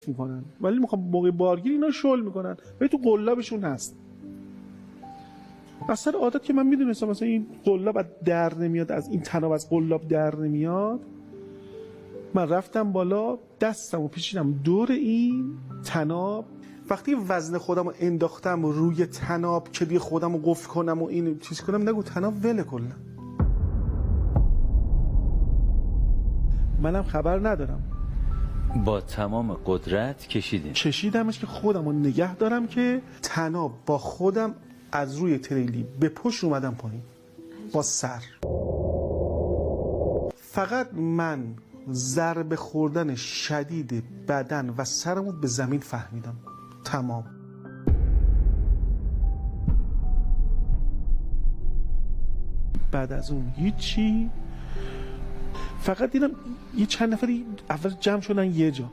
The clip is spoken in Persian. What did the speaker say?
میکنن، ولی موقع بارگیر اینا شل میکنن ولی تو قلابشون هست. اثر عادت که من میدونستم مثلا این قلاب در نمیاد، از این تناب از قلاب در نمیاد، من رفتم بالا دستمو پیچیدم دور این تناب. وقتی وزن خودم رو انداختم روی تناب که دیگه خودم رو قفل کنم و این چیز کنم، نگو تناب وله کلا. منم خبر ندارم. با تمام قدرت کشیدمش که خودم رو نگه دارم که تناب با خودم از روی تریلی به پشت اومدم پایین با سر. فقط من ضربه خوردن شدید بدن و سرمو به زمین فهمیدم. تمام. بعد از اون هیچی، فقط دیدم یه چند نفری اول جمع شدن یه جا.